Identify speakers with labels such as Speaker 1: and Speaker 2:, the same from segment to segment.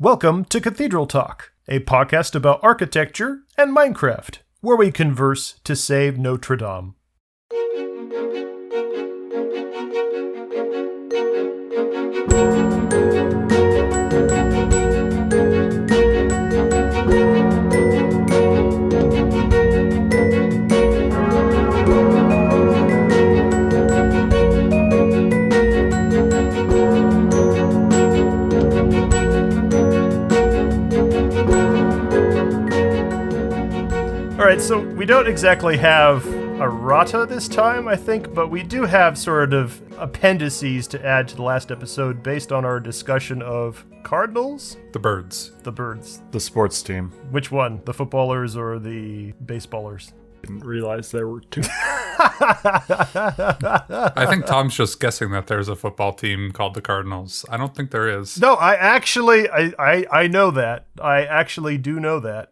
Speaker 1: Welcome to Cathedral Talk, a podcast about architecture and Minecraft, where we converse to save Notre Dame. So we don't exactly have errata this time, I think, but we do have sort of appendices to add to the last episode based on our discussion of cardinals?
Speaker 2: The birds.
Speaker 1: The birds.
Speaker 3: The sports team.
Speaker 1: Which one? The footballers or the baseballers?
Speaker 3: Didn't realize there were two.
Speaker 2: I think Tom's just guessing that there's a football team called the Cardinals. I don't think there is.
Speaker 1: No, I know that. I actually do know that.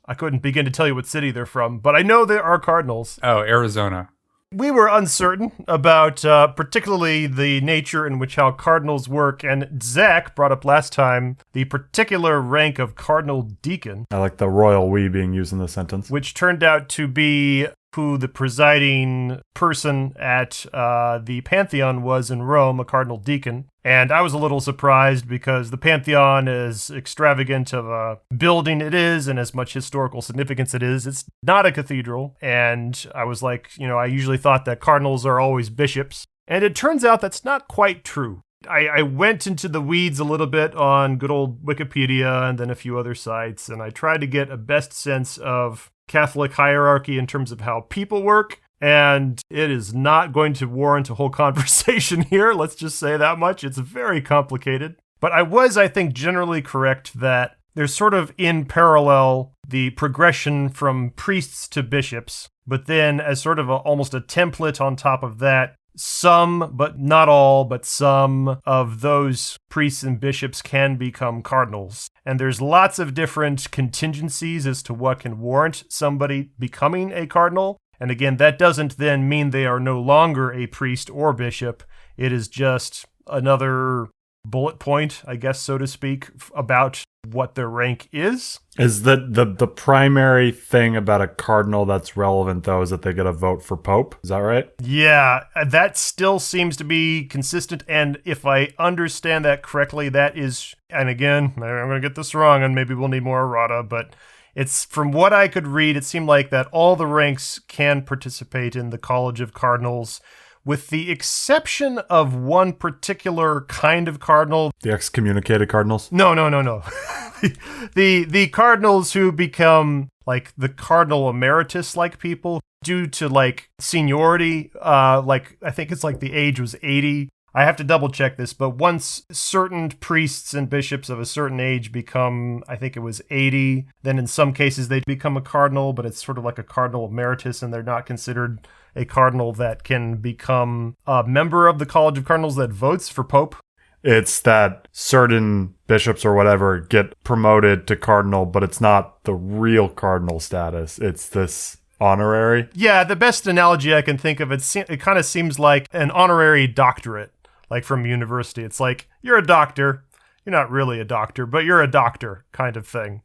Speaker 1: I couldn't begin to tell you what city they're from, but I know there are cardinals.
Speaker 2: Oh, Arizona.
Speaker 1: We were uncertain about particularly the nature in which how cardinals work, and Zack brought up last time the particular rank of cardinal deacon.
Speaker 3: I like the royal we being used in the sentence.
Speaker 1: Which turned out to be who the presiding person at the Pantheon was in Rome, a cardinal deacon. And I was a little surprised because the Pantheon, as extravagant of a building it is and as much historical significance it is, it's not a cathedral. And I was like, I usually thought that cardinals are always bishops. And it turns out that's not quite true. I went into the weeds a little bit on good old Wikipedia and then a few other sites, and I tried to get a best sense of Catholic hierarchy in terms of how people work. And it is not going to warrant a whole conversation here. Let's just say that much. It's very complicated. But I think, generally correct that there's sort of in parallel the progression from priests to bishops. But then as sort of almost a template on top of that, some, but not all, but some of those priests and bishops can become cardinals. And there's lots of different contingencies as to what can warrant somebody becoming a cardinal. And again, that doesn't then mean they are no longer a priest or bishop. It is just another bullet point, I guess, so to speak, about what their rank is.
Speaker 3: Is that the primary thing about a cardinal that's relevant, though, is that they get a vote for Pope? Is that right?
Speaker 1: Yeah, that still seems to be consistent. And if I understand that correctly, that is, and again, I'm going to get this wrong, and maybe we'll need more errata, but it's, from what I could read, it seemed like that all the ranks can participate in the College of Cardinals, with the exception of one particular kind of cardinal.
Speaker 3: The excommunicated cardinals?
Speaker 1: No. the cardinals who become like the cardinal emeritus-like people due to like seniority. I think it's like the age was 80. I have to double check this, but once certain priests and bishops of a certain age become, I think it was 80, then in some cases they become a cardinal, but it's sort of like a cardinal emeritus, and they're not considered a cardinal that can become a member of the College of Cardinals that votes for Pope.
Speaker 3: It's that certain bishops or whatever get promoted to cardinal, but it's not the real cardinal status. It's this honorary.
Speaker 1: Yeah, the best analogy I can think of, it kind of seems like an honorary doctorate. Like from university. It's like, you're a doctor. You're not really a doctor, but you're a doctor kind of thing.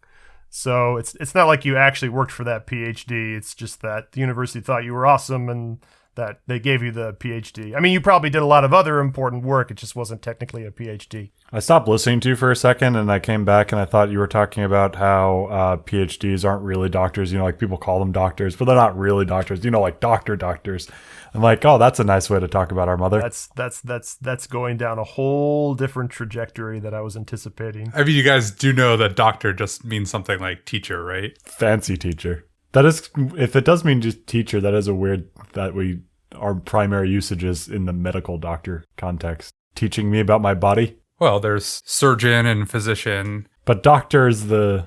Speaker 1: So it's not like you actually worked for that PhD. It's just that the university thought you were awesome and that they gave you the PhD. I mean, you probably did a lot of other important work. It just wasn't technically a PhD.
Speaker 3: I stopped listening to you for a second, and I came back, and I thought you were talking about how PhDs aren't really doctors. Like people call them doctors, but they're not really doctors. Like doctors. I'm like, oh, that's a nice way to talk about our mother.
Speaker 1: That's going down a whole different trajectory that I was anticipating.
Speaker 2: I mean, you guys do know that doctor just means something like teacher, right?
Speaker 3: Fancy teacher. That is, if it does mean just teacher, that is a weird that our primary usage is in the medical doctor context. Teaching me about my body.
Speaker 2: Well, there's surgeon and physician.
Speaker 3: But doctor is the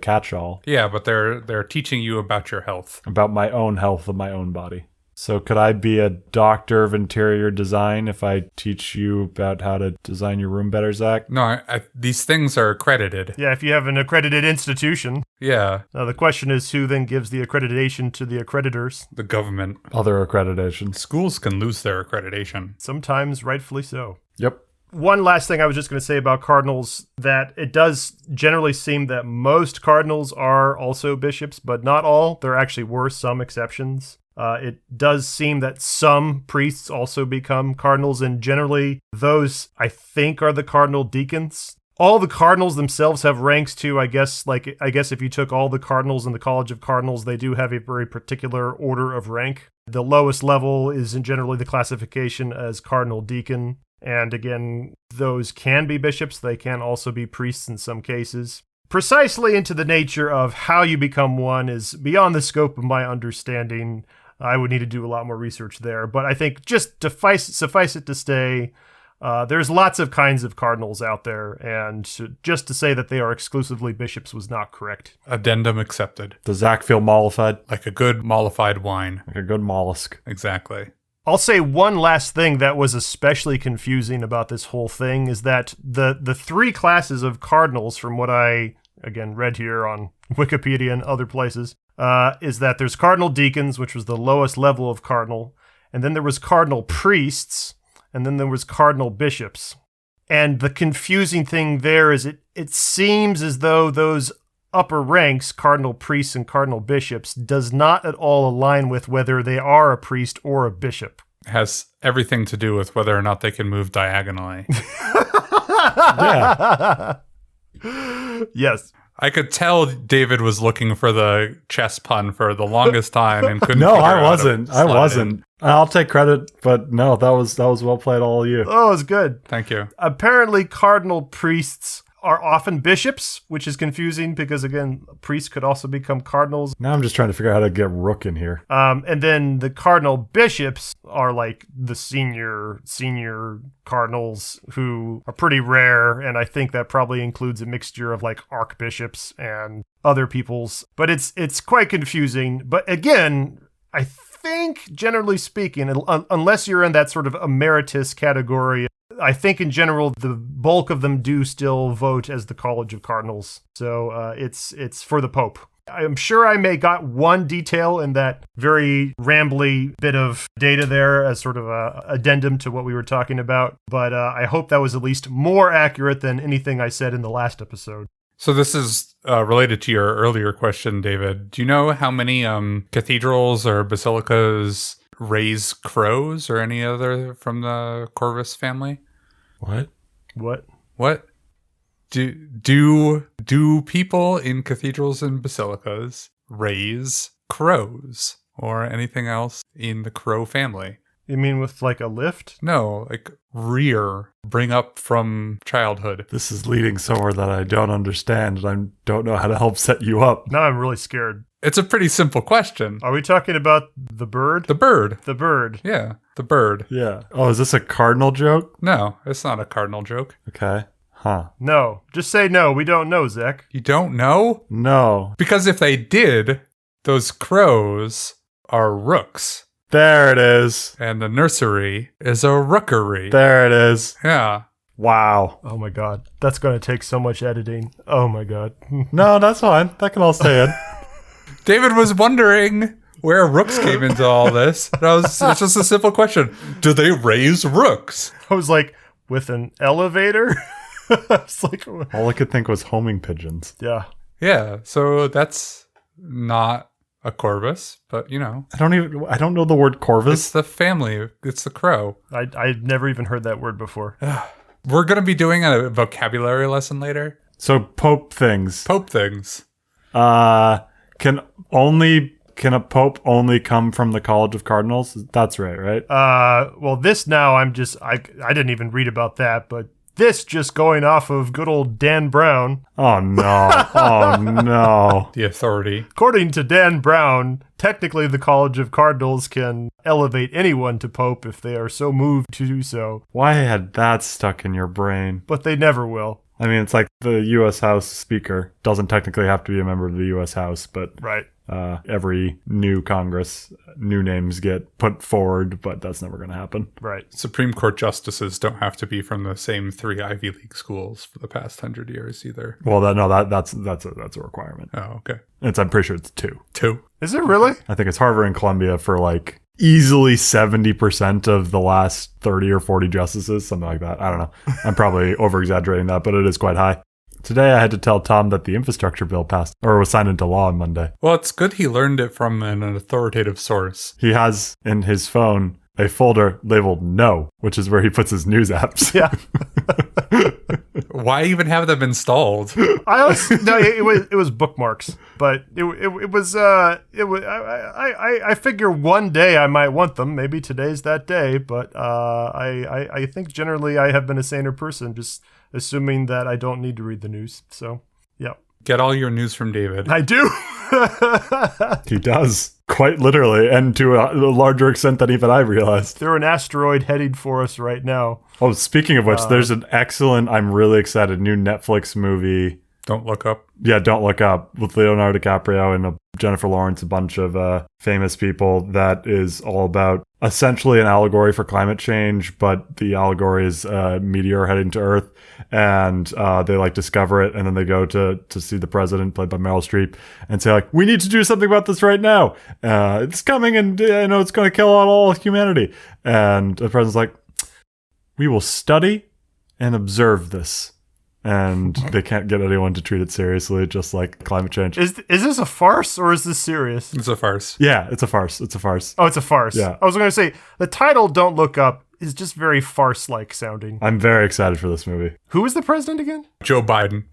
Speaker 3: catch-all.
Speaker 2: Yeah, but they're teaching you about your health.
Speaker 3: About my own health of my own body. So could I be a doctor of interior design if I teach you about how to design your room better, Zach?
Speaker 2: No, these things are accredited.
Speaker 1: Yeah, if you have an accredited institution.
Speaker 2: Yeah.
Speaker 1: Now the question is, who then gives the accreditation to the accreditors?
Speaker 2: The government.
Speaker 3: Other accreditations.
Speaker 2: Schools can lose their accreditation.
Speaker 1: Sometimes rightfully so.
Speaker 3: Yep.
Speaker 1: One last thing I was just going to say about cardinals, that it does generally seem that most cardinals are also bishops, but not all. There actually were some exceptions. It does seem that some priests also become cardinals, and generally those, I think, are the cardinal deacons. All the cardinals themselves have ranks too, I guess. I guess if you took all the cardinals in the College of Cardinals, they do have a very particular order of rank. The lowest level is generally the classification as cardinal deacon. And again, those can be bishops. They can also be priests in some cases. Precisely into the nature of how you become one is beyond the scope of my understanding. I would need to do a lot more research there. But I think just suffice it to say, there's lots of kinds of cardinals out there, and just to say that they are exclusively bishops was not correct.
Speaker 2: Addendum accepted.
Speaker 3: Does Zach feel mollified?
Speaker 2: Like a good mollified wine.
Speaker 3: Like a good mollusk.
Speaker 2: Exactly.
Speaker 1: I'll say one last thing that was especially confusing about this whole thing is that the three classes of cardinals, from what I, again, read here on Wikipedia and other places, is that there's cardinal deacons, which was the lowest level of cardinal, and then there was cardinal priests, and then there was cardinal bishops. And the confusing thing there is it seems as though those upper ranks, cardinal priests and cardinal bishops, does not at all align with whether they are a priest or a bishop.
Speaker 2: It has everything to do with whether or not they can move diagonally.
Speaker 3: Yeah.
Speaker 1: Yes.
Speaker 2: I could tell David was looking for the chess pun for the longest time and couldn't.
Speaker 3: No,
Speaker 2: figure
Speaker 3: I
Speaker 2: out how to
Speaker 3: wasn't. I
Speaker 2: slide it
Speaker 3: wasn't.
Speaker 2: in.
Speaker 3: I'll take credit, but no, that was well played, all of you.
Speaker 1: Oh, it was good.
Speaker 2: Thank you.
Speaker 1: Apparently, cardinal priests are often bishops, which is confusing because, again, priests could also become cardinals.
Speaker 3: Now I'm just trying to figure out how to get Rook in here.
Speaker 1: And then the cardinal bishops are like the senior cardinals, who are pretty rare, and I think that probably includes a mixture of like archbishops and other peoples. But it's quite confusing. But again, I think generally speaking, unless you're in that sort of emeritus category, I think in general the bulk of them do still vote as the College of Cardinals. So it's for the Pope. I'm sure I may got one detail in that very rambly bit of data there as sort of a addendum to what we were talking about, but I hope that was at least more accurate than anything I said in the last episode.
Speaker 2: So this is related to your earlier question, David. Do you know how many cathedrals or basilicas raise crows or any other from the Corvus family? What? Do people in cathedrals and basilicas raise crows or anything else in the crow family?
Speaker 1: You mean with like a lift?
Speaker 2: No, like bring up from childhood.
Speaker 3: This is leading somewhere that I don't understand, and I don't know how to help set you up.
Speaker 1: Now I'm really scared.
Speaker 2: It's a pretty simple question.
Speaker 1: Are we talking about the bird?
Speaker 2: The bird.
Speaker 1: The bird.
Speaker 2: Yeah, the bird.
Speaker 3: Yeah. Oh, is this a cardinal joke?
Speaker 2: No, it's not a cardinal joke.
Speaker 3: Okay. Huh.
Speaker 1: No. Just say no. We don't know, Zach.
Speaker 2: You don't know?
Speaker 3: No.
Speaker 2: Because if they did, those crows are rooks.
Speaker 3: There it is.
Speaker 2: And the nursery is a rookery.
Speaker 3: There it is.
Speaker 2: Yeah.
Speaker 3: Wow.
Speaker 1: Oh my god. That's going to take so much editing. Oh my god.
Speaker 3: No, that's fine. That can all stay in.
Speaker 2: David was wondering where rooks came into all this. It's just a simple question. Do they raise rooks?
Speaker 1: I was like, with an elevator? It's like,
Speaker 3: All I could think was homing pigeons.
Speaker 1: yeah.
Speaker 2: Yeah, so that's not a corvus, but you know.
Speaker 3: I don't know the word corvus.
Speaker 2: It's the family. It's the crow.
Speaker 1: I'd never even heard that word before.
Speaker 2: We're going to be doing a vocabulary lesson later.
Speaker 3: So Pope things.
Speaker 2: Pope things.
Speaker 3: Can a pope only come from the College of Cardinals? That's right?
Speaker 1: Well, this now I didn't even read about that, but this just going off of good old Dan Brown.
Speaker 3: Oh no. Oh no.
Speaker 2: The authority.
Speaker 1: According to Dan Brown, technically the College of Cardinals can elevate anyone to pope if they are so moved to do so.
Speaker 3: Why had that stuck in your brain?
Speaker 1: But they never will.
Speaker 3: I mean, it's like the U.S. House Speaker doesn't technically have to be a member of the U.S. House, but
Speaker 1: Right.
Speaker 3: Every new Congress, new names get put forward, but that's never going to happen.
Speaker 1: Right.
Speaker 2: Supreme Court justices don't have to be from the same 3 Ivy League schools for the past 100 years either.
Speaker 3: Well, that's a requirement.
Speaker 2: Oh, okay.
Speaker 3: I'm pretty sure it's 2.
Speaker 2: 2.
Speaker 1: Is it really?
Speaker 3: I think it's Harvard and Columbia for like easily 70% of the last 30 or 40 justices, something like that. I don't know. I'm probably over-exaggerating that, but it is quite high. Today, I had to tell Tom that the infrastructure bill passed, or was signed into law on Monday.
Speaker 2: Well, it's good he learned it from an authoritative source.
Speaker 3: He has in his phone a folder labeled No, which is where he puts his news apps.
Speaker 1: Yeah.
Speaker 2: Why even have them installed?
Speaker 1: It was bookmarks, but I figure one day I might want them. Maybe today's that day, but I think generally I have been a saner person, just assuming that I don't need to read the news. So, yeah.
Speaker 2: Get all your news from David.
Speaker 1: I do.
Speaker 3: He does. Quite literally, and to a larger extent than even I realized.
Speaker 1: There's an asteroid heading for us right now.
Speaker 3: Oh, speaking of which, there's an excellent, I'm really excited, new Netflix movie.
Speaker 2: Don't Look Up.
Speaker 3: Yeah, Don't Look Up, with Leonardo DiCaprio and Jennifer Lawrence, a bunch of famous people, that is all about essentially an allegory for climate change, but the allegory is a meteor heading to Earth, and they discover it, and then they go to see the president, played by Meryl Streep, and say we need to do something about this right now. It's coming, and I know it's going to kill out all humanity. And the president's like, we will study and observe this. And they can't get anyone to treat it seriously, just like climate change.
Speaker 1: Is this a farce or is this serious?
Speaker 2: It's a farce.
Speaker 3: Yeah, it's a farce. It's a farce.
Speaker 1: Oh, it's a farce.
Speaker 3: Yeah.
Speaker 1: I was going to say, the title Don't Look Up is just very farce-like sounding.
Speaker 3: I'm very excited for this movie.
Speaker 1: Who is the president again?
Speaker 2: Joe Biden.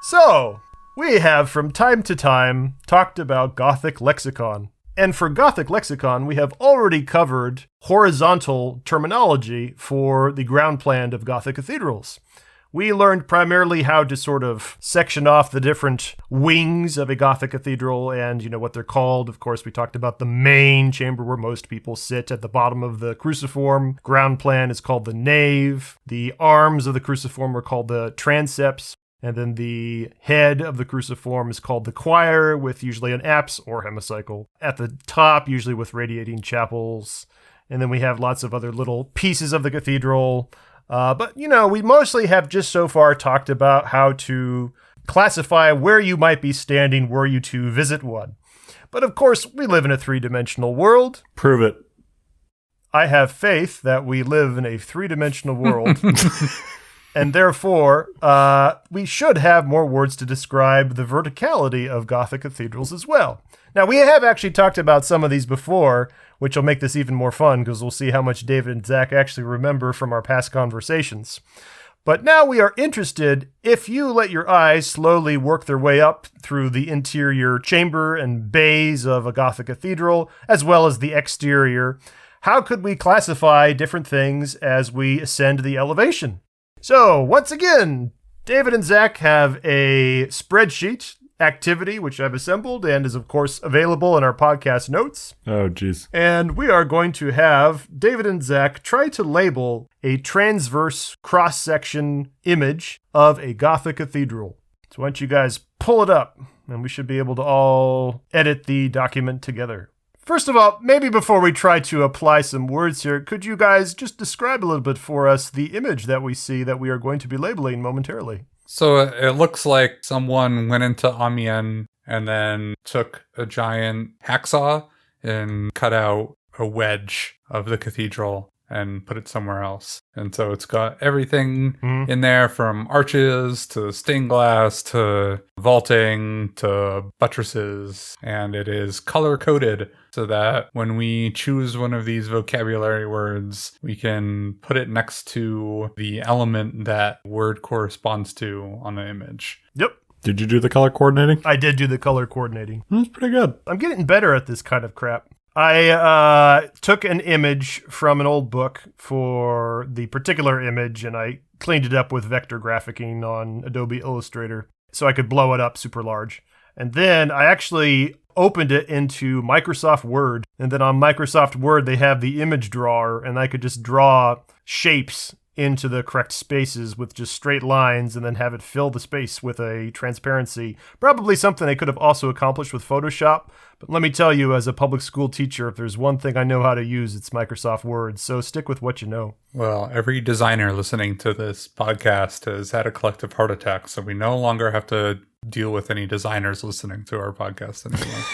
Speaker 1: So, we have from time to time talked about Gothic lexicon. And for Gothic lexicon, we have already covered horizontal terminology for the ground plan of Gothic cathedrals. We learned primarily how to sort of section off the different wings of a Gothic cathedral and, what they're called. Of course, we talked about the main chamber where most people sit at the bottom of the cruciform. Ground plan is called the nave. The arms of the cruciform are called the transepts. And then the head of the cruciform is called the choir, with usually an apse or hemicycle. At the top, usually with radiating chapels. And then we have lots of other little pieces of the cathedral. But, we mostly have just so far talked about how to classify where you might be standing were you to visit one. But of course, we live in a three-dimensional world.
Speaker 3: Prove it.
Speaker 1: I have faith that we live in a three-dimensional world. And therefore, we should have more words to describe the verticality of Gothic cathedrals as well. Now, we have actually talked about some of these before, which will make this even more fun because we'll see how much David and Zack actually remember from our past conversations. But now we are interested, if you let your eyes slowly work their way up through the interior chamber and bays of a Gothic cathedral, as well as the exterior, how could we classify different things as we ascend the elevation? So, once again, David and Zack have a spreadsheet activity, which I've assembled and is, of course, available in our podcast notes.
Speaker 3: Oh, geez.
Speaker 1: And we are going to have David and Zack try to label a transverse cross-section image of a Gothic cathedral. So why don't you guys pull it up, and we should be able to all edit the document together. First of all, maybe before we try to apply some words here, could you guys just describe a little bit for us the image that we see that we are going to be labeling momentarily?
Speaker 2: So it looks like someone went into Amiens and then took a giant hacksaw and cut out a wedge of the cathedral and put it somewhere else. And so it's got everything in there, from arches to stained glass to vaulting to buttresses. And it is color-coded so that when we choose one of these vocabulary words, we can put it next to the element that word corresponds to on the image.
Speaker 1: Yep.
Speaker 3: Did you do the color coordinating?
Speaker 1: I did do the color coordinating.
Speaker 3: That's pretty good.
Speaker 1: I'm getting better at this kind of crap. I took an image from an old book for the particular image, and I cleaned it up with vector graphicking on Adobe Illustrator so I could blow it up super large. And then I actually opened it into Microsoft Word. And then on Microsoft Word, they have the image drawer, and I could just draw shapes into the correct spaces with just straight lines and then have it fill the space with a transparency. Probably something I could have also accomplished with Photoshop. But let me tell you, as a public school teacher, if there's one thing I know how to use, it's Microsoft Word. So stick with what you know.
Speaker 2: Well, every designer listening to this podcast has had a collective heart attack, so we no longer have to deal with any designers listening to our podcast anymore.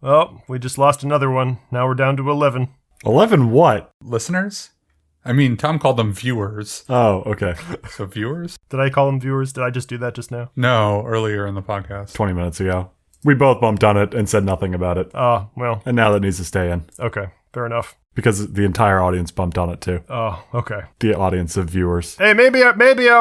Speaker 1: Oh, we just lost another one. Now we're down to 11.
Speaker 3: 11 what?
Speaker 2: Listeners? I mean, Tom called them viewers.
Speaker 3: Oh, okay.
Speaker 2: So viewers?
Speaker 1: Did I call them viewers? Did I just do that just now?
Speaker 2: No, earlier in the podcast.
Speaker 3: 20 minutes ago. We both bumped on it and said nothing about it.
Speaker 1: Oh, well,
Speaker 3: And now that needs to stay in.
Speaker 1: okay. Fair enough.
Speaker 3: Because the entire audience bumped on it too.
Speaker 1: Oh, okay.
Speaker 3: The audience of viewers.
Speaker 1: Hey, maybe our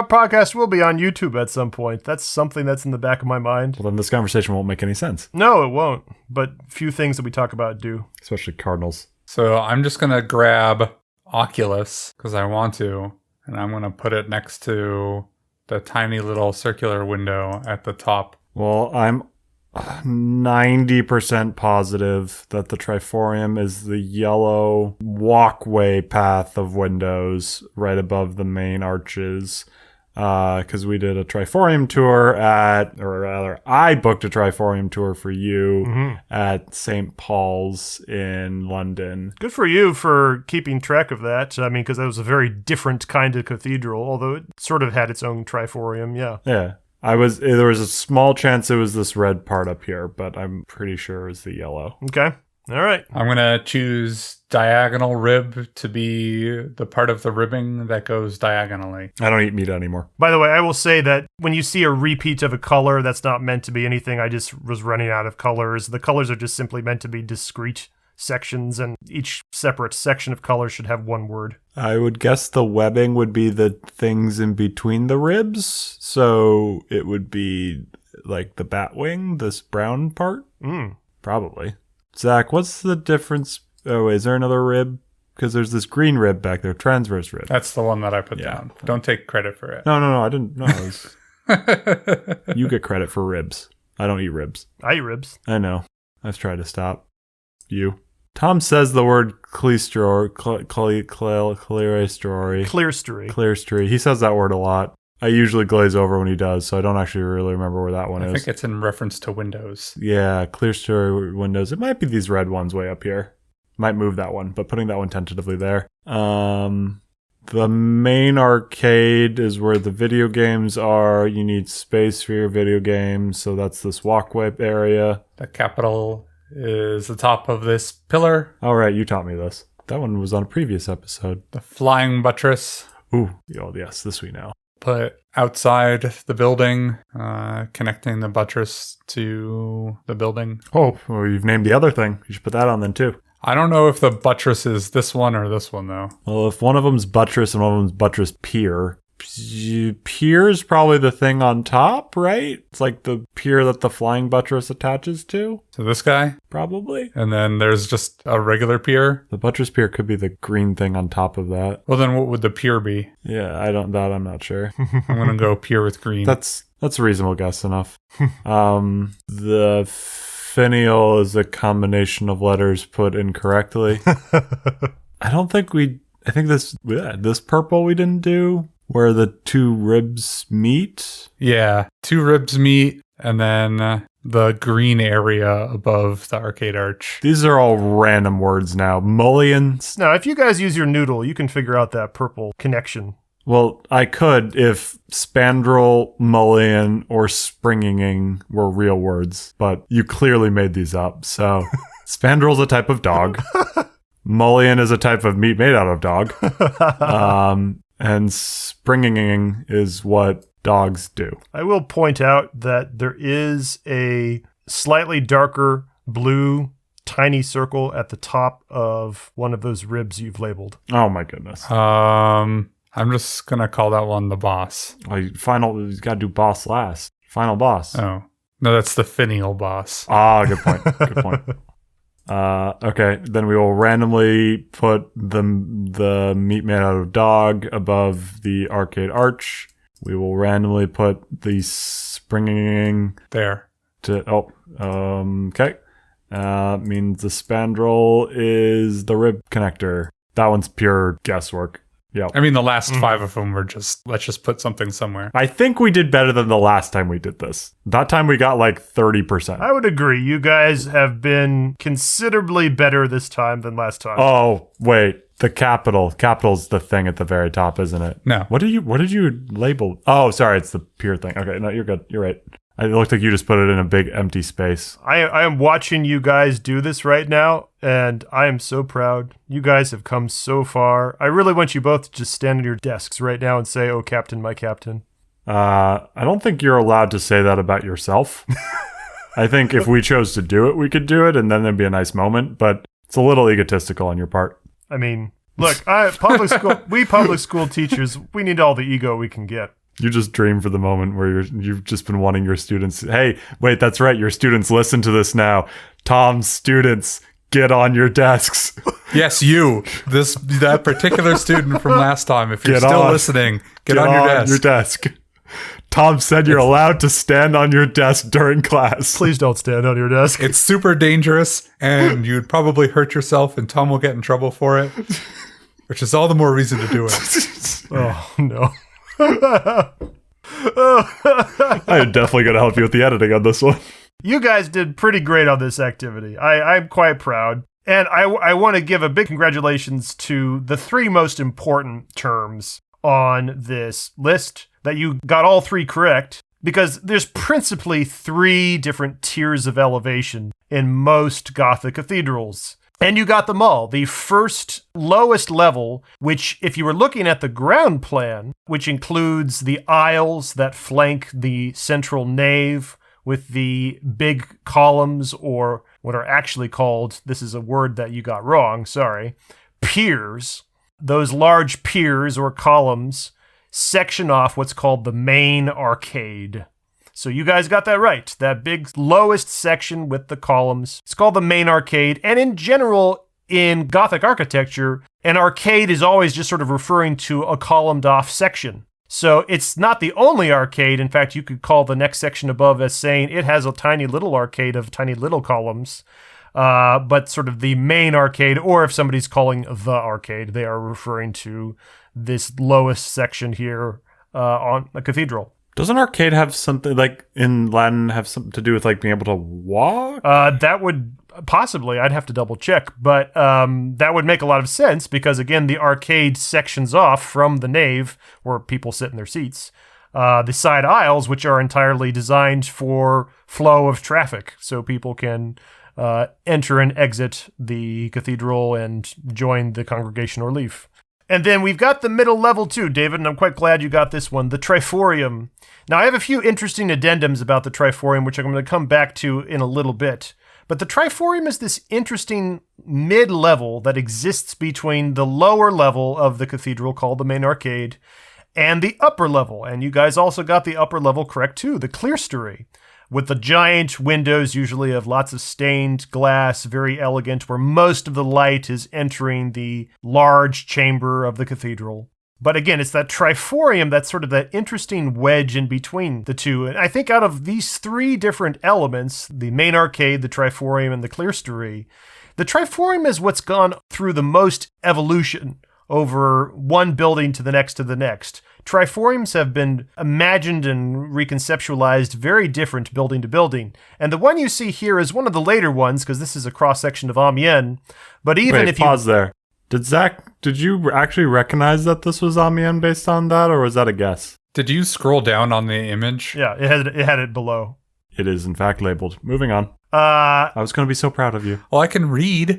Speaker 1: podcast will be on YouTube at some point. That's something that's in the back of my mind.
Speaker 3: Well, then this conversation won't make any sense.
Speaker 1: No, it won't. But few things that we talk about do.
Speaker 3: Especially cardinals.
Speaker 2: So I'm just going to grab Oculus because I want to, and I'm going to put it next to the tiny little circular window at the top.
Speaker 3: Well, I'm 90% positive that the Triforium is the yellow walkway path of windows right above the main arches. Because we did a Triforium tour or rather, I booked a Triforium tour for you at St. Paul's in London.
Speaker 1: Good for you for keeping track of that. I mean, because that was a very different kind of cathedral, although it sort of had its own Triforium, yeah.
Speaker 3: Yeah. There was a small chance it was this red part up here, but I'm pretty sure it was the yellow.
Speaker 1: Okay. All right.
Speaker 2: I'm going to choose diagonal rib to be the part of the ribbing that goes diagonally.
Speaker 3: I don't eat meat anymore.
Speaker 1: By the way, I will say that when you see a repeat of a color, that's not meant to be anything. I just was running out of colors. The colors are just simply meant to be discrete sections, and each separate section of color should have one word.
Speaker 3: I would guess the webbing would be the things in between the ribs. So it would be like the bat wing, this brown part? Probably. Zach, what's the difference? Oh, is there another rib? Because there's this green rib back there, transverse rib.
Speaker 2: That's the one that I put down. Don't take credit for it.
Speaker 3: No, I didn't. No, you get credit for ribs. I don't eat ribs.
Speaker 1: I eat ribs.
Speaker 3: I know. I've tried to stop you. Tom says the word clerestory. Clerestory. He says that word a lot. I usually glaze over when he does, so I don't actually really remember where that one is.
Speaker 2: I think it's in reference to Windows.
Speaker 3: Yeah, clerestory windows. It might be these red ones way up here. Might move that one, but putting that one tentatively there. The main arcade is where the video games are. You need space for your video games, so that's this walkway area.
Speaker 2: The capital is the top of this pillar.
Speaker 3: All right, you taught me this. That one was on a previous episode.
Speaker 2: The flying buttress.
Speaker 3: Ooh, oh, yes, this we know.
Speaker 2: Put outside the building, connecting the buttress to the building.
Speaker 3: Oh, well, you've named the other thing. You should put that on then, too.
Speaker 2: I don't know if the buttress is this one or this one, though.
Speaker 3: Well, if one of them's buttress and one of them's buttress pier, pier is probably the thing on top, right? It's like the pier that the flying buttress attaches to.
Speaker 2: So this guy?
Speaker 3: Probably.
Speaker 2: And then there's just a regular pier?
Speaker 3: The buttress pier could be the green thing on top of that.
Speaker 2: Well, then what would the pier be?
Speaker 3: Yeah, I'm not sure.
Speaker 2: I'm going to go pier with green.
Speaker 3: That's a reasonable guess enough. The finial is a combination of letters put incorrectly. I think this purple we didn't do, where the two ribs meet.
Speaker 2: Yeah, two ribs meet, and then the green area above the arcade arch.
Speaker 3: These are all random words now. Mullions.
Speaker 1: Now, if you guys use your noodle, you can figure out that purple connection.
Speaker 3: Well, I could if spandrel, mullion, or springing were real words, but you clearly made these up. So spandrel's a type of dog. Mullion is a type of meat made out of dog. And springing is what dogs do.
Speaker 1: I will point out that there is a slightly darker blue tiny circle at the top of one of those ribs you've labeled.
Speaker 3: Oh my goodness.
Speaker 2: I'm just going to call that one the boss.
Speaker 3: Well, you got to do boss last. Final boss.
Speaker 2: Oh. No, that's the finial boss.
Speaker 3: Ah, good point. Good point. Okay, then we will randomly put the meat made out of dog above the arcade arch. We will randomly put the springing
Speaker 2: there.
Speaker 3: Okay. Means the spandrel is the rib connector. That one's pure guesswork. Yeah.
Speaker 2: I mean, the last 5 of them were let's just put something somewhere.
Speaker 3: I think we did better than the last time we did this. That time we got like 30%.
Speaker 1: I would agree. You guys have been considerably better this time than last time.
Speaker 3: Oh, wait. The capital. Capital's the thing at the very top, isn't it?
Speaker 2: No.
Speaker 3: What did you label? Oh, sorry. It's the pure thing. Okay. No, you're good. You're right. It looked like you just put it in a big empty space.
Speaker 1: I am watching you guys do this right now, and I am so proud. You guys have come so far. I really want you both to just stand at your desks right now and say, "Oh, Captain, my Captain."
Speaker 3: I don't think you're allowed to say that about yourself. I think if we chose to do it, we could do it, and then there'd be a nice moment, but it's a little egotistical on your part.
Speaker 1: I mean, look, we public school teachers, we need all the ego we can get.
Speaker 3: You just dream for the moment where you've just been wanting your students. Hey, wait, that's right. Your students listen to this now. Tom's students, get on your desks.
Speaker 2: Yes, you. That particular student from last time. If you're still listening, get on your desk.
Speaker 3: Tom said you're allowed to stand on your desk during class.
Speaker 1: Please don't stand on your desk.
Speaker 2: It's super dangerous, and you'd probably hurt yourself, and Tom will get in trouble for it, which is all the more reason to do it.
Speaker 1: Oh, no.
Speaker 3: I'm definitely going to help you with the editing on this one.
Speaker 1: You guys did pretty great on this activity. I'm quite proud. And I want to give a big congratulations to the 3 most important terms on this list that you got all 3 correct, because there's principally 3 different tiers of elevation in most Gothic cathedrals. And you got them all. The first lowest level, which if you were looking at the ground plan, which includes the aisles that flank the central nave with the big columns, or what are actually called, this is a word that you got wrong, sorry, piers. Those large piers or columns section off what's called the main arcade. So you guys got that right. That big lowest section with the columns, it's called the main arcade. And in general, in Gothic architecture, an arcade is always just sort of referring to a columned off section. So it's not the only arcade. In fact, you could call the next section above as saying it has a tiny little arcade of tiny little columns. But sort of the main arcade, or if somebody's calling the arcade, they are referring to this lowest section here on a cathedral.
Speaker 3: Doesn't arcade have something, like in Latin, have something to do with like being able to walk?
Speaker 1: That would possibly, I'd have to double check, but that would make a lot of sense because, again, the arcade sections off from the nave where people sit in their seats. The side aisles, which are entirely designed for flow of traffic, so people can enter and exit the cathedral and join the congregation or leave. And then we've got the middle level too, David, and I'm quite glad you got this one, the Triforium. Now, I have a few interesting addendums about the Triforium, which I'm going to come back to in a little bit. But the Triforium is this interesting mid-level that exists between the lower level of the cathedral, called the main arcade, and the upper level. And you guys also got the upper level correct too, the clerestory, with the giant windows, usually of lots of stained glass, very elegant, where most of the light is entering the large chamber of the cathedral. But again, it's that triforium that's sort of that interesting wedge in between the two. And I think out of these 3 different elements, the main arcade, the triforium, and the clerestory, the triforium is what's gone through the most evolution over one building to the next to the next. Triforiums have been imagined and reconceptualized very different building to building. And the one you see here is one of the later ones, because this is a cross-section of Amiens. But even if you...
Speaker 3: pause there. Did you actually recognize that this was Amiens based on that, or was that a guess?
Speaker 2: Did you scroll down on the image?
Speaker 1: Yeah, it had it below.
Speaker 3: It is, in fact, labeled. Moving on. I was going to be so proud of you.
Speaker 2: Well, I can read.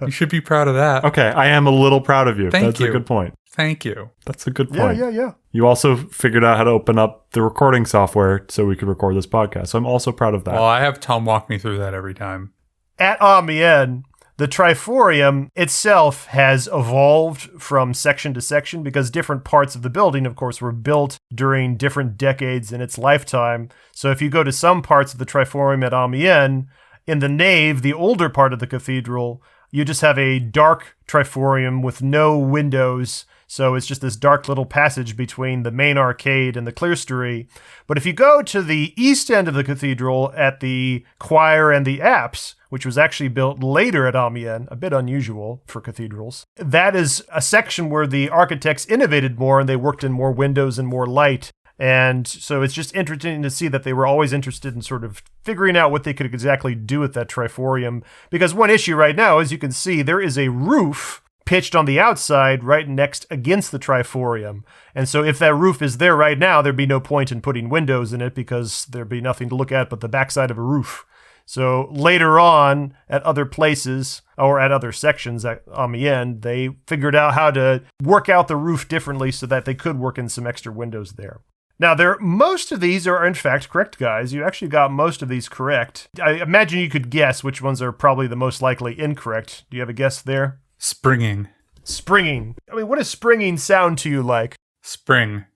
Speaker 2: You should be proud of that.
Speaker 3: Okay, I am a little proud of you. That's a good point.
Speaker 2: Thank you.
Speaker 3: That's a good point.
Speaker 1: Yeah.
Speaker 3: You also figured out how to open up the recording software so we could record this podcast. So I'm also proud of that.
Speaker 2: Well, I have Tom walk me through that every time.
Speaker 1: At Amiens, the Triforium itself has evolved from section to section because different parts of the building, of course, were built during different decades in its lifetime. So if you go to some parts of the Triforium at Amiens, in the nave, the older part of the cathedral, you just have a dark Triforium with no windows. So it's just this dark little passage between the main arcade and the clerestory. But if you go to the east end of the cathedral at the choir and the apse, which was actually built later at Amiens, a bit unusual for cathedrals, that is a section where the architects innovated more and they worked in more windows and more light. And so it's just interesting to see that they were always interested in sort of figuring out what they could exactly do with that Triforium. Because one issue right now, as you can see, there is a roof pitched on the outside right next against the triforium. And so if that roof is there right now, there'd be no point in putting windows in it because there'd be nothing to look at but the backside of a roof. So later on, at other places, or at other sections at Amiens, they figured out how to work out the roof differently so that they could work in some extra windows there. Now, most of these are in fact correct, guys. You actually got most of these correct. I imagine you could guess which ones are probably the most likely incorrect. Do you have a guess there?
Speaker 2: Springing.
Speaker 1: Springing. I mean, what does springing sound to you like?
Speaker 2: Spring.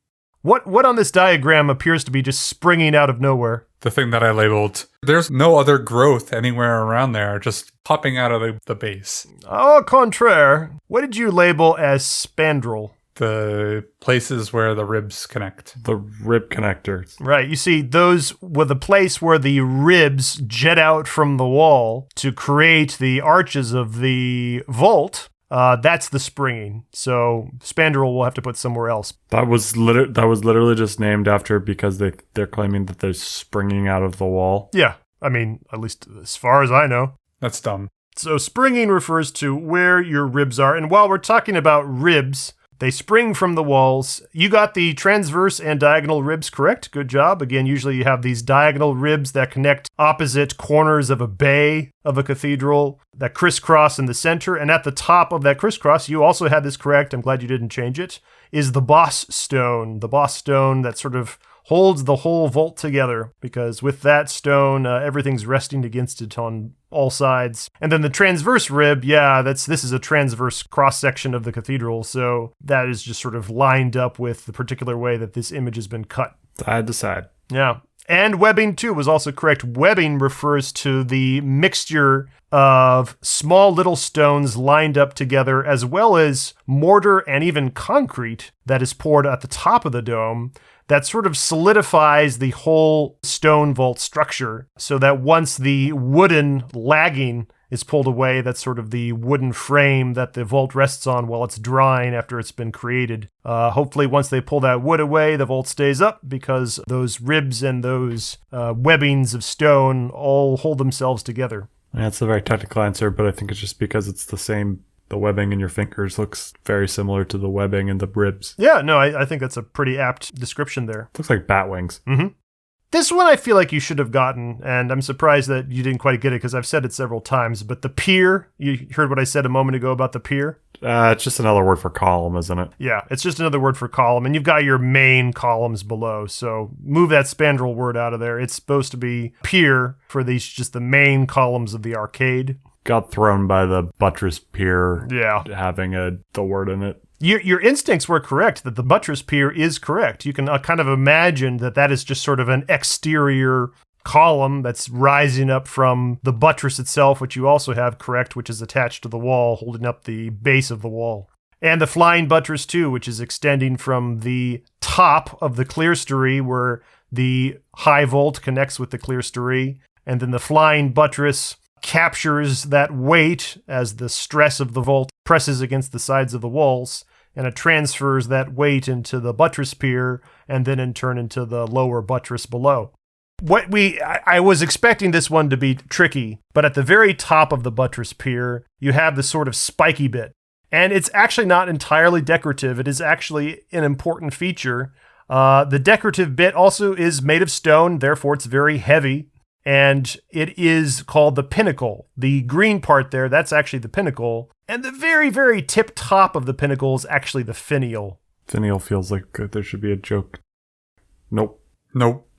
Speaker 1: What on this diagram appears to be just springing out of nowhere?
Speaker 2: The thing that I labeled. There's no other growth anywhere around there, just popping out of the base.
Speaker 1: Au contraire. What did you label as spandrel?
Speaker 2: The places where the ribs connect.
Speaker 3: The rib connectors.
Speaker 1: Right. You see, those were the place where the ribs jet out from the wall to create the arches of the vault. That's the springing. So spandrel we'll have to put somewhere else.
Speaker 3: That was literally just named after because they're claiming that they're springing out of the wall.
Speaker 1: Yeah. I mean, at least as far as I know.
Speaker 2: That's dumb.
Speaker 1: So springing refers to where your ribs are. And while we're talking about ribs, they spring from the walls. You got the transverse and diagonal ribs correct. Good job. Again, usually you have these diagonal ribs that connect opposite corners of a bay of a cathedral that crisscross in the center. And at the top of that crisscross, you also had this correct. I'm glad you didn't change it. Is the boss stone. The boss stone that sort of holds the whole vault together, because with that stone, everything's resting against it on all sides. And then the transverse rib, this is a transverse cross-section of the cathedral, so that is just sort of lined up with the particular way that this image has been cut.
Speaker 3: Side to side.
Speaker 1: Yeah. And webbing, too, was also correct. Webbing refers to the mixture of small little stones lined up together, as well as mortar and even concrete that is poured at the top of the dome that sort of solidifies the whole stone vault structure, so that once the wooden lagging is pulled away, that's sort of the wooden frame that the vault rests on while it's drying after it's been created. Hopefully once they pull that wood away, the vault stays up because those ribs and those webbings of stone all hold themselves together.
Speaker 3: That's a very technical answer, but I think it's just because it's the same. The webbing in your fingers looks very similar to the webbing in the ribs.
Speaker 1: Yeah, no, I think that's a pretty apt description there.
Speaker 3: Looks like bat wings.
Speaker 1: Mm-hmm. This one I feel like you should have gotten, and I'm surprised that you didn't quite get it because I've said it several times, but the pier, you heard what I said a moment ago about the pier?
Speaker 3: It's just another word for column, isn't it?
Speaker 1: Yeah, it's just another word for column, and you've got your main columns below, so move that spandrel word out of there. It's supposed to be pier for these, just the main columns of the arcade.
Speaker 3: Got thrown by the buttress pier having the word in it.
Speaker 1: Your instincts were correct that the buttress pier is correct. You can kind of imagine that is just sort of an exterior column that's rising up from the buttress itself, which you also have correct, which is attached to the wall, holding up the base of the wall. And the flying buttress too, which is extending from the top of the clerestory where the high vault connects with the clerestory, and then the flying buttress captures that weight as the stress of the vault presses against the sides of the walls, and it transfers that weight into the buttress pier and then in turn into the lower buttress below. I was expecting this one to be tricky, but at the very top of the buttress pier, you have this sort of spiky bit. And it's actually not entirely decorative. It is actually an important feature. The decorative bit also is made of stone, therefore it's very heavy. And it is called the pinnacle. The green part there, that's actually the pinnacle. And the very, very tip top of the pinnacle is actually the finial.
Speaker 3: Finial feels like there should be a joke. Nope,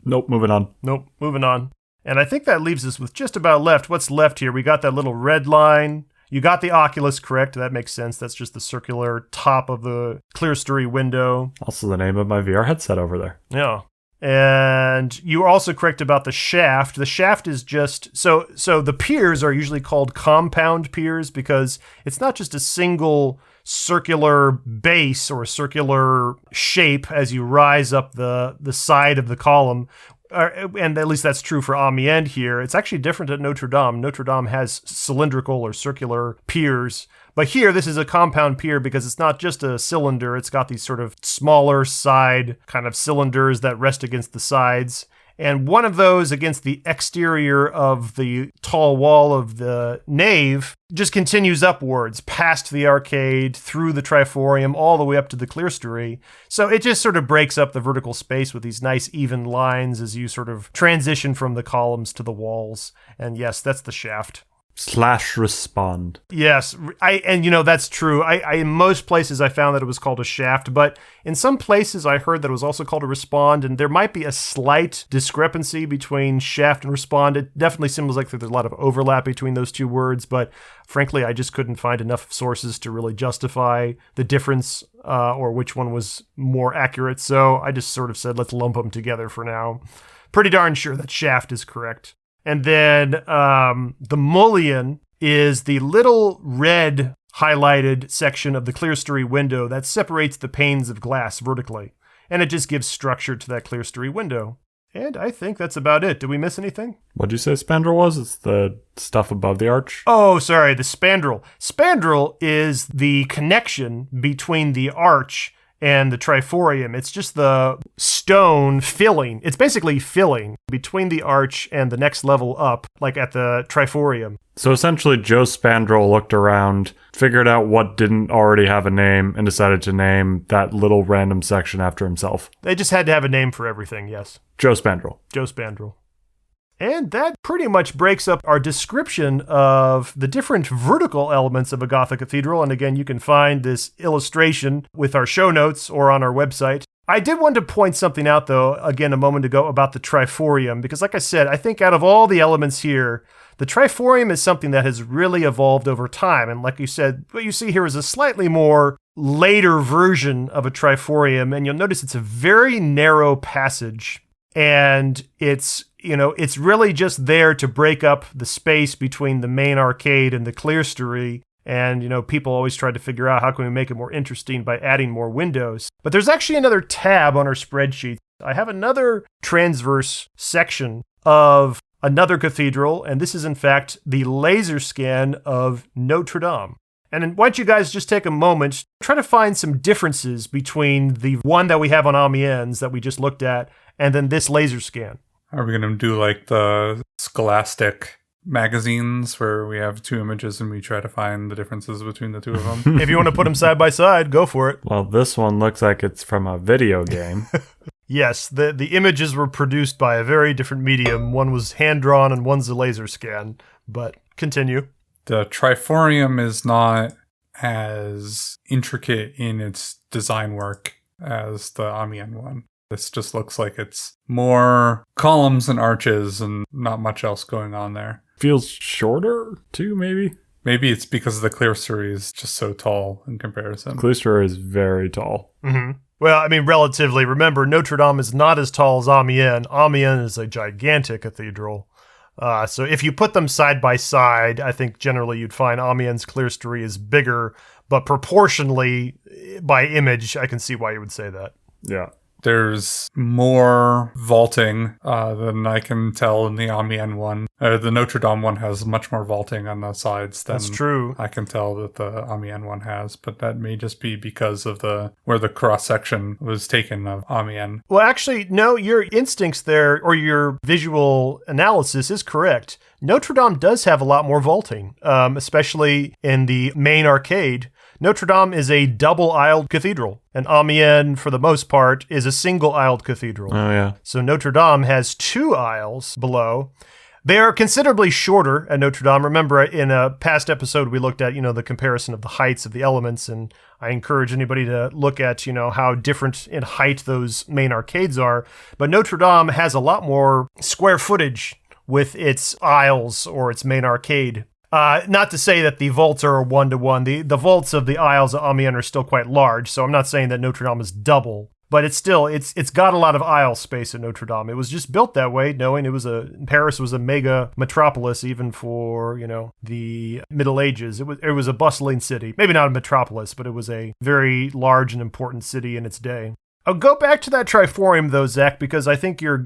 Speaker 1: moving on. And I think that leaves us with just about left. What's left here? We got that little red line. You got the oculus correct. That makes sense. That's just the circular top of the clerestory window.
Speaker 3: Also the name of my VR headset over there.
Speaker 1: Yeah. And you were also correct about the shaft. The shaft is just so the piers are usually called compound piers because it's not just a single circular base or circular shape as you rise up the side of the column. And at least that's true for Amiens here. It's actually different at Notre Dame. Notre Dame has cylindrical or circular piers. But here, this is a compound pier because it's not just a cylinder. It's got these sort of smaller side kind of cylinders that rest against the sides. And one of those against the exterior of the tall wall of the nave just continues upwards past the arcade, through the Triforium, all the way up to the clerestory. So it just sort of breaks up the vertical space with these nice even lines as you sort of transition from the columns to the walls. And yes, that's the shaft.
Speaker 3: /respond.
Speaker 1: Yes, that's true. In most places I found that it was called a shaft, but in some places I heard that it was also called a respond, and there might be a slight discrepancy between shaft and respond. It definitely seems like there's a lot of overlap between those two words, but frankly, I just couldn't find enough sources to really justify the difference or which one was more accurate, so I just sort of said, let's lump them together for now. Pretty darn sure that shaft is correct. And then the mullion is the little red highlighted section of the clerestory window that separates the panes of glass vertically. And it just gives structure to that clerestory window. And I think that's about it. Did we miss anything?
Speaker 3: What'd you say spandrel was? It's the stuff above the arch?
Speaker 1: Oh, sorry, the spandrel. Spandrel is the connection between the arch and the Triforium. It's just the stone filling. It's basically filling between the arch and the next level up, like at the Triforium.
Speaker 3: So essentially, Joe Spandrel looked around, figured out what didn't already have a name, and decided to name that little random section after himself.
Speaker 1: They just had to have a name for everything, yes.
Speaker 3: Joe Spandrel.
Speaker 1: Joe Spandrel. And that pretty much breaks up our description of the different vertical elements of a Gothic cathedral. And again, you can find this illustration with our show notes or on our website. I did want to point something out, though, again, a moment ago about the Triforium, because like I said, I think out of all the elements here, the Triforium is something that has really evolved over time. And like you said, what you see here is a slightly more later version of a Triforium. And you'll notice it's a very narrow passage. And it's really just there to break up the space between the main arcade and the clerestory. And, people always try to figure out how can we make it more interesting by adding more windows. But there's actually another tab on our spreadsheet. I have another transverse section of another cathedral, and this is in fact the laser scan of Notre Dame. And why don't you guys just take a moment, try to find some differences between the one that we have on Amiens that we just looked at, and then this laser scan.
Speaker 2: Are we going to do like the Scholastic magazines where we have two images and we try to find the differences between the two of them?
Speaker 1: If you want to put them side by side, go for it.
Speaker 3: Well, this one looks like it's from a video game.
Speaker 1: Yes, the images were produced by a very different medium. One was hand-drawn and one's a laser scan. But continue.
Speaker 2: The Triforium is not as intricate in its design work as the Amiens one. This just looks like it's more columns and arches and not much else going on there.
Speaker 3: Feels shorter, too, maybe?
Speaker 2: Maybe it's because the clerestory is just so tall in comparison.
Speaker 3: Clerestory is very tall.
Speaker 1: Mm-hmm. Well, relatively. Remember, Notre Dame is not as tall as Amiens. Amiens is a gigantic cathedral. So if you put them side by side, I think generally you'd find Amiens' clerestory is bigger, but proportionally, by image, I can see why you would say that.
Speaker 3: Yeah.
Speaker 2: There's more vaulting than I can tell in the Amiens one. The Notre Dame one has much more vaulting on the sides than
Speaker 1: That's true.
Speaker 2: I can tell that the Amiens one has, but that may just be because of where the cross-section was taken of Amiens.
Speaker 1: Well, actually, no, your instincts there, or your visual analysis is correct. Notre Dame does have a lot more vaulting, especially in the main arcade. Notre Dame is a double-aisled cathedral, and Amiens, for the most part, is a single-aisled cathedral.
Speaker 3: Oh, yeah.
Speaker 1: So Notre Dame has two aisles below. They are considerably shorter at Notre Dame. Remember, in a past episode, we looked at, the comparison of the heights of the elements, and I encourage anybody to look at, how different in height those main arcades are. But Notre Dame has a lot more square footage with its aisles or its main arcade. Not to say that the vaults are one-to-one. The vaults of the aisles of Amiens are still quite large, so I'm not saying that Notre Dame is double, but it's got a lot of aisle space at Notre Dame. It was just built that way, knowing Paris was a mega metropolis even for, the Middle Ages. It was a bustling city. Maybe not a metropolis, but it was a very large and important city in its day. I'll go back to that Triforium, though, Zach, because I think your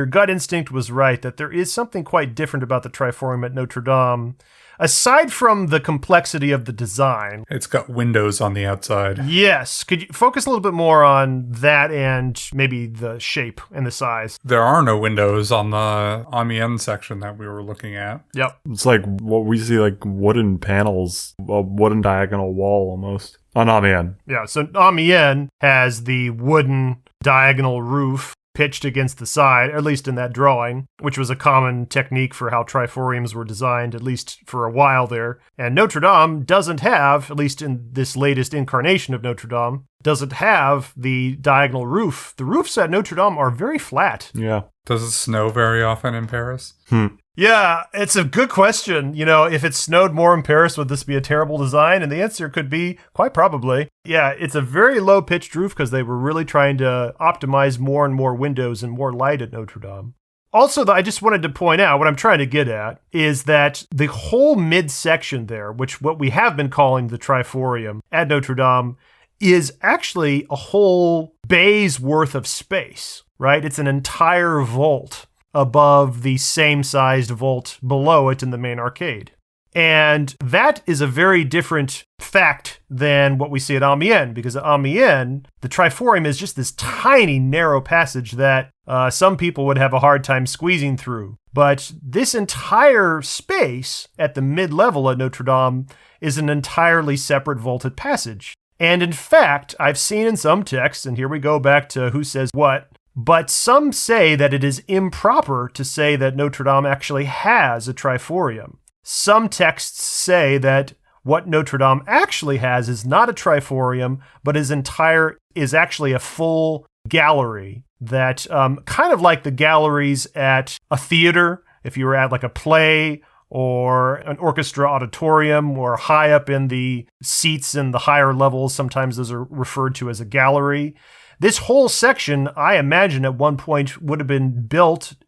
Speaker 1: gut instinct was right, that there is something quite different about the Triforium at Notre Dame. aside from the complexity of the design,
Speaker 2: It's got windows on the outside.
Speaker 1: yes, could you focus a little bit more on that and maybe the shape and the size?
Speaker 2: There are no windows on the Amiens section that we were looking at.
Speaker 1: Yep.
Speaker 3: It's like what we see, like wooden panels, a wooden diagonal wall almost. On Amiens.
Speaker 1: Yeah, so Amiens has the wooden diagonal roof pitched against the side, at least in that drawing, which was a common technique for how triforiums were designed, at least for a while there. And Notre Dame doesn't have, at least in this latest incarnation of Notre Dame, doesn't have the diagonal roof. The roofs at Notre Dame are very flat.
Speaker 3: Yeah.
Speaker 2: Does it snow very often in Paris?
Speaker 1: Yeah, it's a good question. You know, if it snowed more in Paris, would this be a terrible design? And the answer could be quite probably. Yeah, it's a very low-pitched roof because they were really trying to optimize more and more windows and more light at Notre Dame. Also, I just wanted to point out, what I'm trying to get at is that the whole midsection there, which what we have been calling the Triforium at Notre Dame, is actually a whole bay's worth of space, right? It's an entire vault above the same-sized vault below it in the main arcade. And that is a very different fact than what we see at Amiens, because at Amiens, the Triforium is just this tiny, narrow passage that some people would have a hard time squeezing through. But this entire space at the mid-level at Notre Dame is an entirely separate vaulted passage. And in fact, I've seen in some texts, and here we go back to who says what, but some say that it is improper to say that Notre Dame actually has a Triforium. Some texts say that what Notre Dame actually has is not a Triforium, but is actually a full gallery that, kind of like the galleries at a theater, if you were at like a play or an orchestra auditorium, or high up in the seats in the higher levels, sometimes those are referred to as a gallery. This whole section, I imagine at one point would have been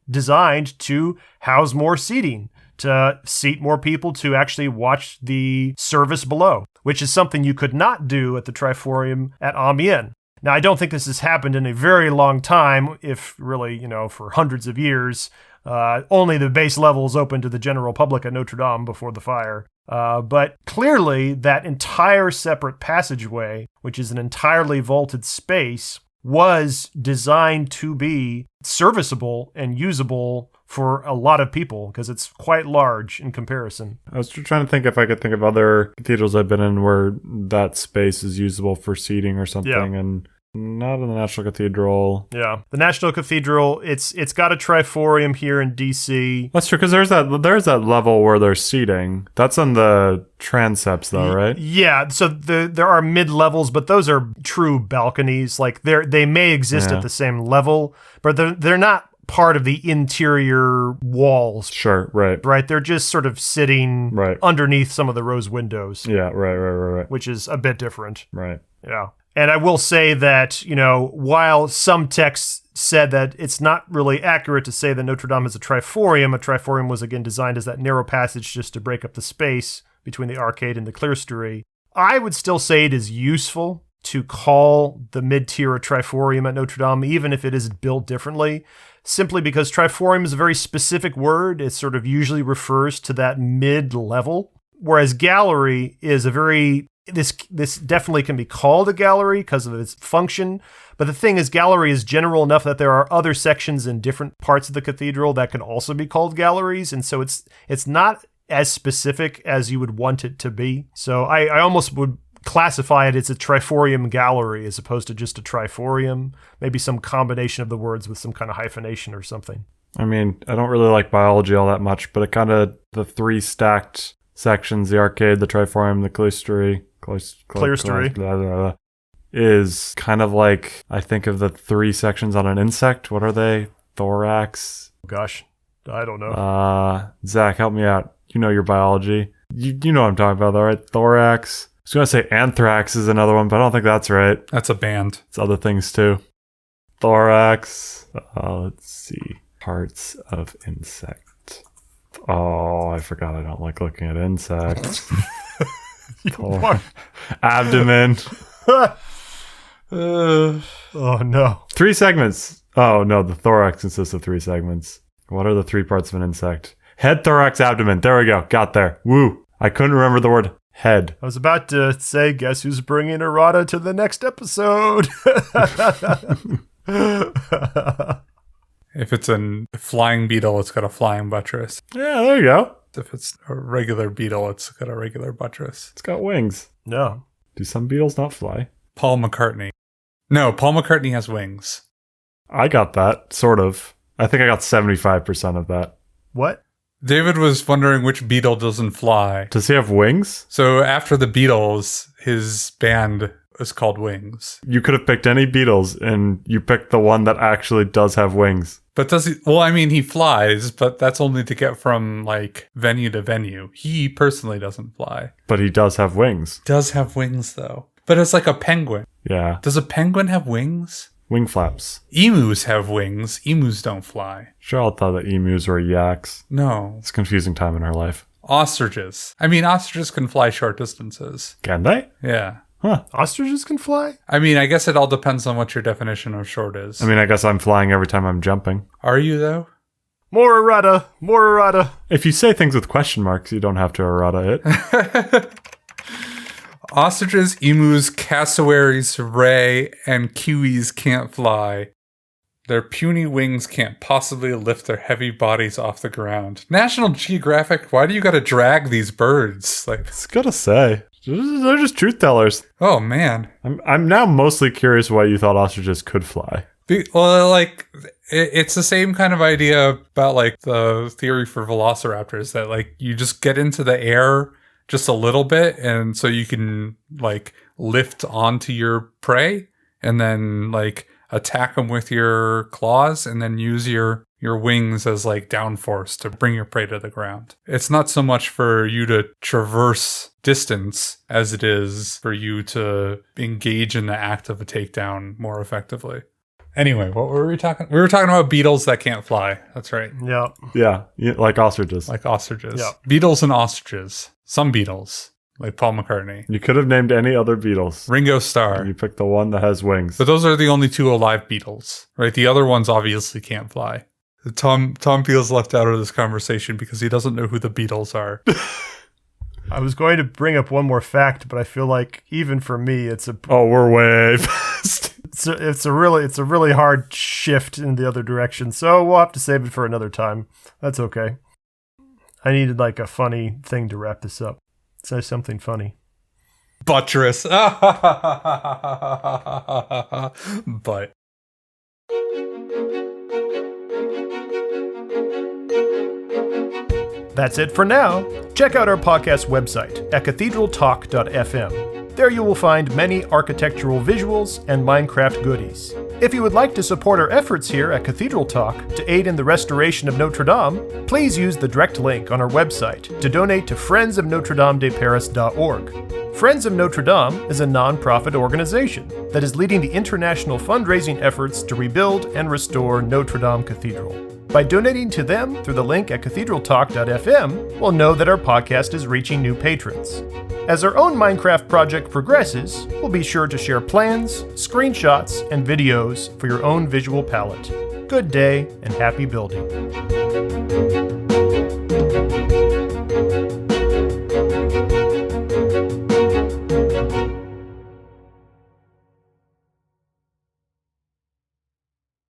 Speaker 1: designed to house more seating, to seat more people to actually watch the service below, which is something you could not do at the Triforium at Amiens. Now, I don't think this has happened in a very long time, if really, for hundreds of years. Only the base level is open to the general public at Notre Dame before the fire. But clearly, that entire separate passageway, which is an entirely vaulted space, was designed to be serviceable and usable for a lot of people, because it's quite large in comparison.
Speaker 3: I was trying to think if I could think of other cathedrals I've been in where that space is usable for seating or something, and not in the National Cathedral.
Speaker 1: Yeah, the National Cathedral, it's got a Triforium here in DC.
Speaker 3: That's true, because there's that level where there's seating. That's on the transepts, though, right?
Speaker 1: Yeah, so there are mid-levels, but those are true balconies. Like, they may exist at the same level, but they're not part of the interior walls.
Speaker 3: Sure, right.
Speaker 1: Right, they're just sort of sitting underneath some of the rose windows.
Speaker 3: Yeah, right.
Speaker 1: Which is a bit different.
Speaker 3: Right.
Speaker 1: Yeah. And I will say that, while some texts said that it's not really accurate to say that Notre Dame is a Triforium was again designed as that narrow passage just to break up the space between the arcade and the clerestory. I would still say it is useful to call the mid-tier a Triforium at Notre Dame, even if it is built differently, simply because Triforium is a very specific word. It sort of usually refers to that mid-level, whereas gallery is a very... This definitely can be called a gallery because of its function, but the thing is, gallery is general enough that there are other sections in different parts of the cathedral that can also be called galleries, and so it's not as specific as you would want it to be. So I almost would classify it as a Triforium gallery as opposed to just a Triforium, maybe some combination of the words with some kind of hyphenation or something.
Speaker 3: I mean, I don't really like biology all that much, but it kind of, the three stacked sections, the arcade, the Triforium, the clerestory, is kind of like, I think of the three sections on an insect. What are they? Thorax?
Speaker 1: Gosh, I don't know.
Speaker 3: Zach, help me out. You know your biology. You know what I'm talking about, though, right? Thorax. I was going to say anthrax is another one, but I don't think that's right.
Speaker 2: That's a band.
Speaker 3: It's other things, too. Thorax. Let's see. Parts of insect. Oh, I forgot I don't like looking at insects. Abdomen.
Speaker 1: Oh, no.
Speaker 3: 3 segments. Oh, no, the thorax consists of 3 segments. What are the 3 parts of an insect? Head, thorax, abdomen. There we go. Got there. Woo. I couldn't remember the word head.
Speaker 1: I was about to say, guess who's bringing errata to the next episode?
Speaker 2: If it's a flying beetle, it's got a flying buttress.
Speaker 3: Yeah, there you go.
Speaker 2: If it's a regular beetle, it's got a regular buttress.
Speaker 3: It's got wings.
Speaker 1: No.
Speaker 3: Do some beetles not fly?
Speaker 2: Paul McCartney. No, Paul McCartney has wings.
Speaker 3: I got that, sort of. I think I got 75% of that.
Speaker 1: What?
Speaker 2: David was wondering which beetle doesn't fly.
Speaker 3: Does he have wings?
Speaker 2: So after the Beatles, his band is called Wings.
Speaker 3: You could have picked any Beatles, and you picked the one that actually does have wings.
Speaker 2: But does he? Well, I mean, he flies, but that's only to get from, like, venue to venue. He personally doesn't fly.
Speaker 3: But he does have wings.
Speaker 2: Does have wings, though. But it's like a penguin.
Speaker 3: Yeah.
Speaker 2: Does a penguin have wings?
Speaker 3: Wing flaps.
Speaker 2: Emus have wings. Emus don't fly.
Speaker 3: Charlotte thought that emus were yaks.
Speaker 2: No.
Speaker 3: It's a confusing time in her life.
Speaker 2: Ostriches. I mean, ostriches can fly short distances.
Speaker 3: Can they?
Speaker 2: Yeah.
Speaker 3: Huh.
Speaker 1: Ostriches can fly?
Speaker 2: I mean, I guess it all depends on what your definition of short is.
Speaker 3: I mean, I guess I'm flying every time I'm jumping.
Speaker 2: Are you, though?
Speaker 1: More errata. More errata.
Speaker 3: If you say things with question marks, you don't have to errata it.
Speaker 2: Ostriches, emus, cassowaries, ray, and kiwis can't fly. Their puny wings can't possibly lift their heavy bodies off the ground. National Geographic, why do you gotta drag these birds? Like,
Speaker 3: It's gotta say. They're just truth tellers.
Speaker 2: oh man.
Speaker 3: I'm now mostly curious why you thought ostriches could fly.
Speaker 2: Well, like, it's the same kind of idea about, like, the theory for velociraptors, that, like, you just get into the air just a little bit, and so you can, like, lift onto your prey, and then, like, attack them with your claws, and then use your wings as, like, downforce to bring your prey to the ground. It's not so much for you to traverse distance as it is for you to engage in the act of a takedown more effectively. Anyway, what were we talking? We were talking about beetles that can't fly. That's right.
Speaker 1: Yeah.
Speaker 3: Yeah, like ostriches.
Speaker 2: Like ostriches.
Speaker 1: Yeah.
Speaker 2: Beetles and ostriches. Some Beatles, like Paul McCartney.
Speaker 3: You could have named any other Beatles.
Speaker 2: Ringo Starr.
Speaker 3: You picked the one that has wings.
Speaker 2: But those are the only two alive Beatles, right? The other ones obviously can't fly. Tom feels left out of this conversation because he doesn't know who the Beatles are.
Speaker 1: I was going to bring up one more fact, but I feel like even for me, it's a
Speaker 3: Oh, we're way fast.
Speaker 1: it's a really hard shift in the other direction. So we'll have to save it for another time. That's okay. I needed like a funny thing to wrap this up. Say something funny.
Speaker 2: Buttress. But.
Speaker 1: That's it for now. Check out our podcast website at cathedraltalk.fm. There you will find many architectural visuals and Minecraft goodies. If you would like to support our efforts here at Cathedral Talk to aid in the restoration of Notre Dame, please use the direct link on our website to donate to friendsofnotredamedeparis.org. Friends of Notre Dame is a non-profit organization that is leading the international fundraising efforts to rebuild and restore Notre Dame Cathedral. By donating to them through the link at cathedraltalk.fm, we'll know that our podcast is reaching new patrons. As our own Minecraft project progresses, we'll be sure to share plans, screenshots, and videos for your own visual palette. Good day and happy building.